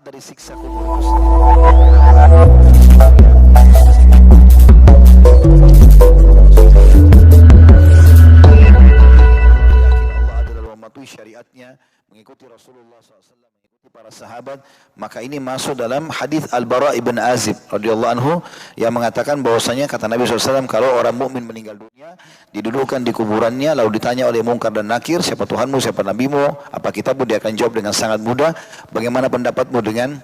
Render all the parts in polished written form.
dari siksa kubur itu sendiri. Allah adalah mematuhi syariatnya, mengikuti Rasulullah SAW, mengikuti para sahabat, maka ini masuk dalam hadis Al-Bara ibn Azib radhiyallahu anhu yang mengatakan bahwasanya kata Nabi SAW, kalau orang mukmin meninggal dunia, didudukkan di kuburannya, lalu ditanya oleh Munkar dan Nakir, siapa Tuhanmu, siapa Nabimu, apa kitabmu, dia akan jawab dengan sangat mudah, bagaimana pendapatmu dengan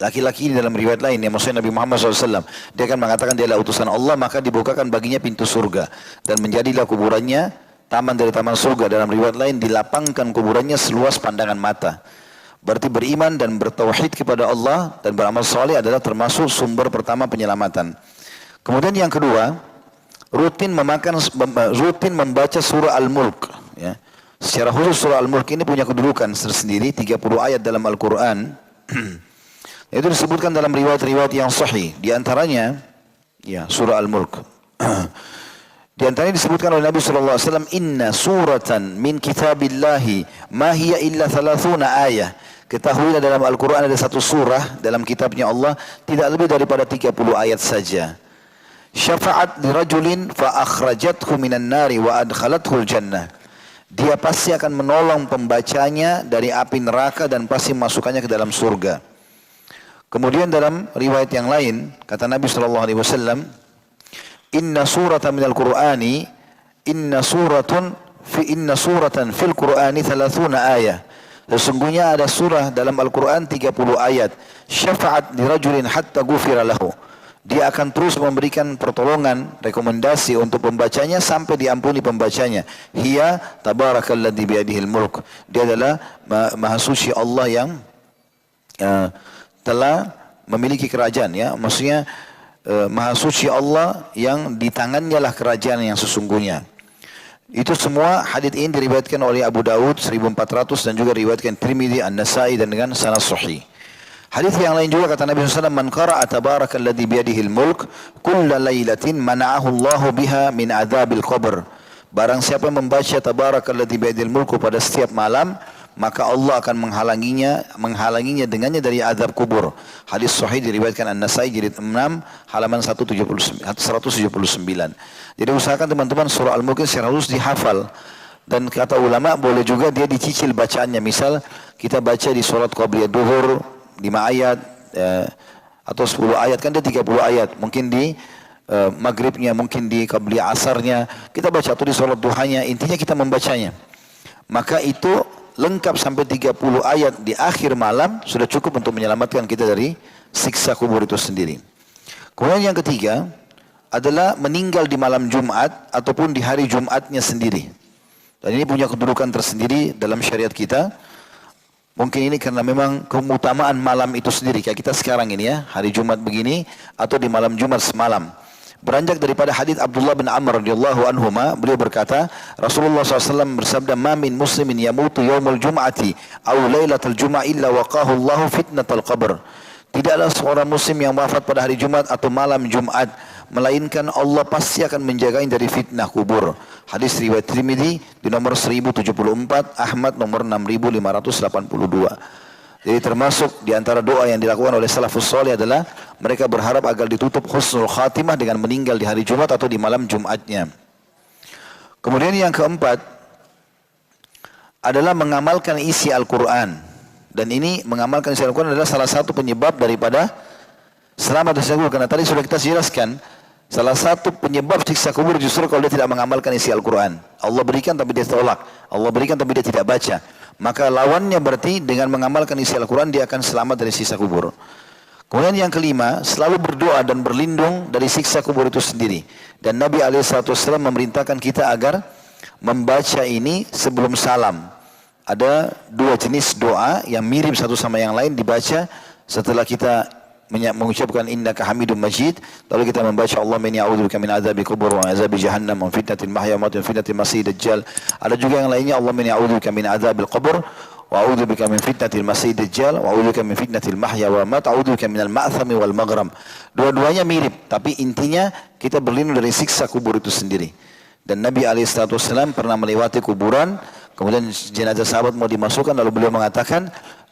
laki-laki ini. Dalam riwayat lain yang maksudnya Nabi Muhammad SAW, dia akan mengatakan dia adalah utusan Allah, maka dibukakan baginya pintu surga dan menjadilah kuburannya taman dari taman surga. Dalam riwayat lain dilapangkan kuburannya seluas pandangan mata. Berarti beriman dan bertauhid kepada Allah dan beramal saleh adalah termasuk sumber pertama penyelamatan. Kemudian yang kedua, rutin membaca surah Al-Mulk, ya. Secara khusus surah Al-Mulk ini punya kedudukan tersendiri, 30 ayat dalam Al-Quran. Itu disebutkan dalam riwayat-riwayat yang sahih. Di antaranya, ya, surah Al-Mulk. Di antaranya disebutkan oleh Nabi SAW, Inna suratan min kitabillahi ma hiya illa 30 ayah. Ketahuilah dalam Al-Quran ada satu surah dalam kitabnya Allah, tidak lebih daripada 30 ayat saja. Syafa'at lirajulin fa akhrajathu minan nari wa adkhalathu al-jannah. Dia pasti akan menolong pembacanya dari api neraka dan pasti masukkannya ke dalam surga. Kemudian dalam riwayat yang lain, kata Nabi SAW, Inna suratan minal Qur'ani, inna suratan fil Qur'ani 30 ayat. Sesungguhnya ada surah dalam Al-Quran 30 ayat. Syafa'at lirajulin hatta gufira lahu. Dia akan terus memberikan pertolongan, rekomendasi untuk pembacanya sampai diampuni pembacanya. Hiya tabarakalladzi biyadihil mulk. Dia adalah maha suci Allah yang telah memiliki kerajaan, ya. Maksudnya maha suci Allah yang di tangannya lah kerajaan yang sesungguhnya. Itu semua hadits ini diriwayatkan oleh Abu Dawud 1400 dan juga diriwayatkan Tirmidzi, An-Nasai dan dengan sanad sahih. Hadits yang lain juga kata Nabi SAW, Man qara'a tabarakalladzi biyadihil mulk kulla lailatin mana'ahu Allahu biha min adzabil qabr. Barang siapa yang membaca tabarakalladzi biyadihil mulk pada setiap malam, maka Allah akan menghalanginya dengannya dari azab kubur. Hadis sahih diriwayatkan An-Nasai jilid 6 halaman 179. Jadi usahakan teman-teman surah Al-Mulk secara khusus dihafal. Dan kata ulama boleh juga dia dicicil bacaannya. Misal kita baca di sholat qabliyah duhur 5 ayat atau 10 ayat, kan dia 30 ayat. Mungkin di maghribnya, mungkin di qabliyah asarnya kita baca, atau di sholat duhanya. Intinya kita membacanya. Maka itu lengkap sampai 30 ayat di akhir malam sudah cukup untuk menyelamatkan kita dari siksa kubur itu sendiri. Kemudian yang ketiga adalah meninggal di malam Jumat ataupun di hari Jumatnya sendiri. Dan ini punya kedudukan tersendiri dalam syariat kita. Mungkin ini karena memang keutamaan malam itu sendiri. Kayak kita sekarang ini, ya, hari Jumat begini atau di malam Jumat semalam. Beranjak daripada hadits Abdullah bin Amr radhiyallahu anhuma, beliau berkata, Rasulullah SAW bersabda, "Ma min muslimin yamutu yaumul jum'ati aw lailatal jum'ah illa waqahu Allahu fitnatal qabr." Tidaklah seorang muslim yang wafat pada hari Jumat atau malam Jumat, melainkan Allah pasti akan menjaganya dari fitnah kubur. Hadis riwayat Tirmidzi di nomor 1074, Ahmad nomor 6582. Jadi termasuk di antara doa yang dilakukan oleh salafus salih adalah mereka berharap agar ditutup husnul khatimah dengan meninggal di hari Jumat atau di malam Jumatnya. Kemudian yang keempat adalah mengamalkan isi Al-Quran. Dan ini mengamalkan isi Al-Quran adalah salah satu penyebab daripada selamat dari siksa kubur. Karena tadi sudah kita jelaskan, salah satu penyebab siksa kubur justru kalau dia tidak mengamalkan isi Al-Quran. Allah berikan tapi dia tolak. Allah berikan tapi dia tidak baca. Maka lawannya berarti dengan mengamalkan isi Al-Quran dia akan selamat dari siksa kubur. Kemudian yang kelima, selalu berdoa dan berlindung dari siksa kubur itu sendiri. Dan Nabi SAW memerintahkan kita agar membaca ini sebelum salam. Ada dua jenis doa yang mirip satu sama yang lain dibaca setelah kita mengucapkan innaka hamidum majid, lalu kita membaca Allahumma inni a'udzubika min adzabil kubur wa azabi jahannam wa fitnatil mahya wa mamat wa fitnatil masih dajjal. Ada juga yang lainnya Allahumma inni a'udzubika min adzabil kubur wa a'udzubika min fitnatil masih dajjal wa a'udzubika min fitnatil mahya wa mamat, a'udzubika minal ma'thami wal maghram. Dua-duanya mirip, tapi intinya kita berlindung dari siksa kubur itu sendiri. Dan Nabi SAW pernah melewati kuburan, kemudian jenazah sahabat mau dimasukkan, lalu beliau mengatakan,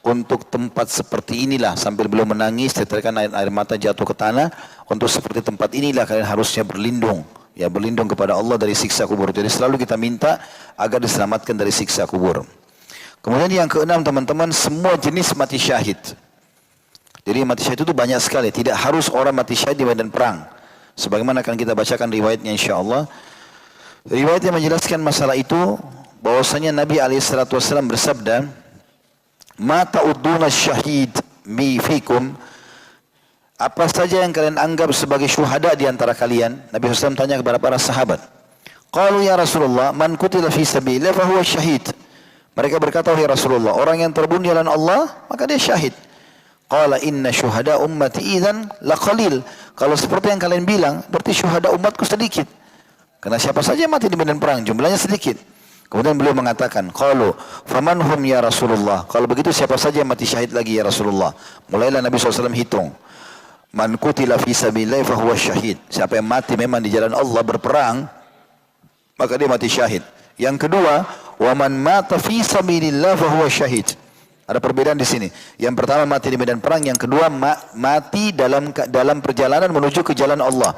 untuk tempat seperti inilah, sambil beliau menangis tetekan air mata jatuh ke tanah, untuk seperti tempat inilah kalian harusnya berlindung, ya berlindung kepada Allah dari siksa kubur. Jadi selalu kita minta agar diselamatkan dari siksa kubur. Kemudian yang keenam teman-teman, semua jenis mati syahid. Jadi mati syahid itu banyak sekali, tidak harus orang mati syahid di medan perang. Sebagaimana akan kita bacakan riwayatnya insyaAllah. Riwayat yang menjelaskan masalah itu, bahwasanya Nabi SAW bersabda, "Ma ta'udduna syahid mi fikum." Apa saja yang kalian anggap sebagai syuhada di antara kalian? Nabi SAW tanya kepada para sahabat. Qalu ya Rasulullah, man qutila fi sabilillah fa huwa syahid. Mereka berkata, wahai Rasulullah, orang yang terbunuh di jalan Allah, maka dia syahid. Qala inna syuhada ummati idzan laqalil. Kalau seperti yang kalian bilang, berarti syuhada umatku sedikit. Karena siapa saja mati di medan perang, jumlahnya sedikit. Kemudian beliau mengatakan, qalu faman hum ya Rasulullah. Kalau begitu siapa saja yang mati syahid lagi ya Rasulullah. Mulailah Nabi SAW hitung. Man qutila fi sabilillah fa huwa syahid. Siapa yang mati memang di jalan Allah berperang, maka dia mati syahid. Yang kedua, wa man mata fi sabilillah fa huwa syahid. Ada perbedaan di sini. Yang pertama mati di medan perang, yang kedua mati dalam perjalanan menuju ke jalan Allah.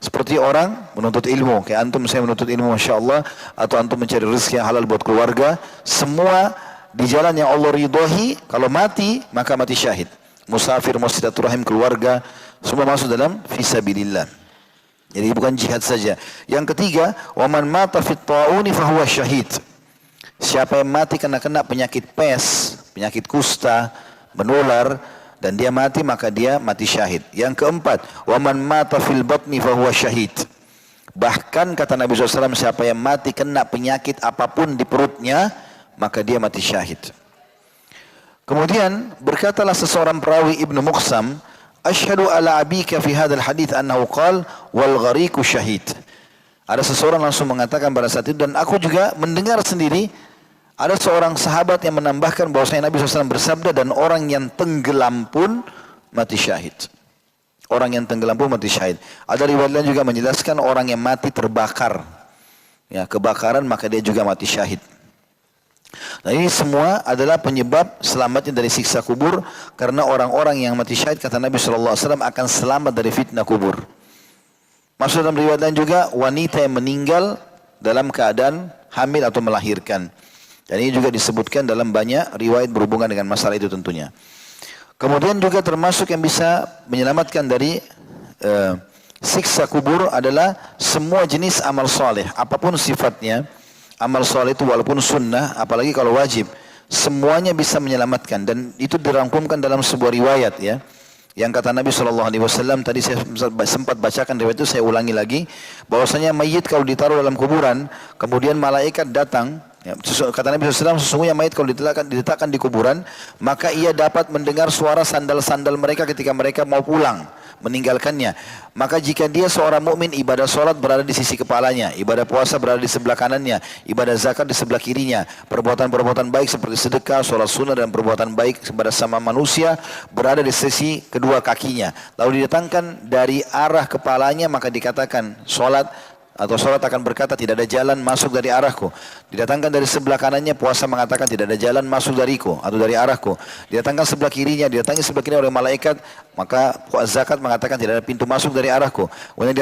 Seperti orang menuntut ilmu, kayak antum saya menuntut ilmu Masya Allah, atau antum mencari rezeki yang halal buat keluarga, semua di jalan yang Allah ridhohi. Kalau mati, maka mati syahid. Musafir, mau silaturahim keluarga, semua masuk dalam fisabilillah. Jadi bukan jihad saja. Yang ketiga, wa man mata fit ta'uni fa huwa syahid. Siapa yang mati karena kena penyakit pes, penyakit kusta, menular, dan dia mati, maka dia mati syahid. Yang keempat, wa man mata fil batni fa huwa syahid. Bahkan kata Nabi SAW, siapa yang mati kena penyakit apapun di perutnya, maka dia mati syahid. Kemudian berkatalah seseorang perawi Ibnu Muqsam, "Asyhadu ala abika fi hadzal hadits annahu qala wal ghariqu syahid." Ada seseorang langsung mengatakan pada saat itu, dan aku juga mendengar sendiri ada seorang sahabat yang menambahkan bahwasanya Nabi SAW bersabda, dan orang yang tenggelam pun mati syahid. Orang yang tenggelam pun mati syahid. Ada riwayat lain juga menjelaskan orang yang mati terbakar, ya kebakaran, maka dia juga mati syahid. Nah ini semua adalah penyebab selamatnya dari siksa kubur, karena orang-orang yang mati syahid kata Nabi SAW akan selamat dari fitnah kubur. Masuk dalam riwayat lain juga wanita yang meninggal dalam keadaan hamil atau melahirkan. Dan ini juga disebutkan dalam banyak riwayat berhubungan dengan masalah itu tentunya. Kemudian juga termasuk yang bisa menyelamatkan dari siksa kubur adalah semua jenis amal soleh, apapun sifatnya. Amal soleh itu walaupun sunnah, apalagi kalau wajib, semuanya bisa menyelamatkan. Dan itu dirangkumkan dalam sebuah riwayat, ya. Yang kata Nabi SAW, tadi saya sempat bacakan riwayat itu, saya ulangi lagi. Bahwasanya mayit kalau ditaruh dalam kuburan, kemudian malaikat datang, ya, kata Nabi SAW, sesungguhnya mayit kalau diletakkan di kuburan, maka ia dapat mendengar suara sandal-sandal mereka ketika mereka mau pulang meninggalkannya. Maka jika dia seorang mukmin, ibadah sholat berada di sisi kepalanya, ibadah puasa berada di sebelah kanannya, ibadah zakat di sebelah kirinya, perbuatan-perbuatan baik seperti sedekah, sholat sunnah, dan perbuatan baik kepada sama manusia berada di sisi kedua kakinya. Lalu didatangkan dari arah kepalanya, maka dikatakan sholat, atau sholat akan berkata, tidak ada jalan masuk dari arahku. Didatangkan dari sebelah kanannya, puasa mengatakan tidak ada jalan masuk dariku atau dari arahku. Didatangkan sebelah kirinya, didatangi sebelah kiri oleh malaikat, maka zakat mengatakan tidak ada pintu masuk dari arahku. Kemudian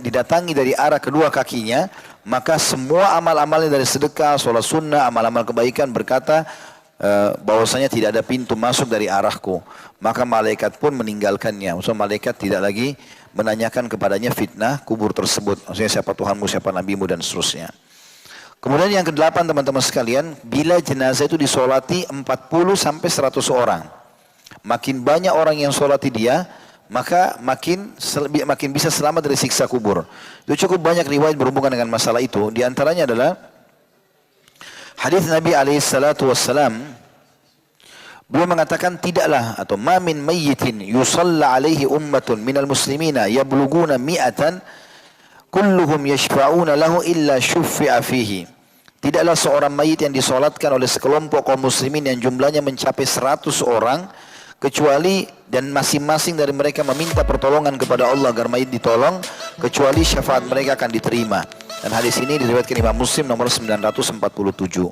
didatangi dari arah kedua kakinya, maka semua amal-amalnya dari sedekah, sholat sunnah, amal-amal kebaikan berkata bahwasanya tidak ada pintu masuk dari arahku. Maka malaikat pun meninggalkannya. Maksudnya malaikat tidak lagi menanyakan kepadanya fitnah kubur tersebut. Maksudnya siapa Tuhanmu, siapa Nabimu, dan seterusnya. Kemudian yang kedelapan teman-teman sekalian, bila jenazah itu disolati 40 sampai 100 orang. Makin banyak orang yang solati dia, maka makin bisa selamat dari siksa kubur. Itu cukup banyak riwayat berhubungan dengan masalah itu. Di antaranya adalah hadis Nabi SAW. Beliau mengatakan, tidaklah atau ma min mayyitin yusalla alaihi ummatun minal muslimina yabluguna mi'atan kulluhum yashfa'una lahu illa syuffi'a fihi. Tidaklah seorang mayit yang disolatkan oleh sekelompok kaum muslimin yang jumlahnya mencapai 100 orang, kecuali dan masing-masing dari mereka meminta pertolongan kepada Allah agar mayit ditolong, kecuali syafaat mereka akan diterima. Dan hadis ini diriwayatkan Imam Muslim nomor 947.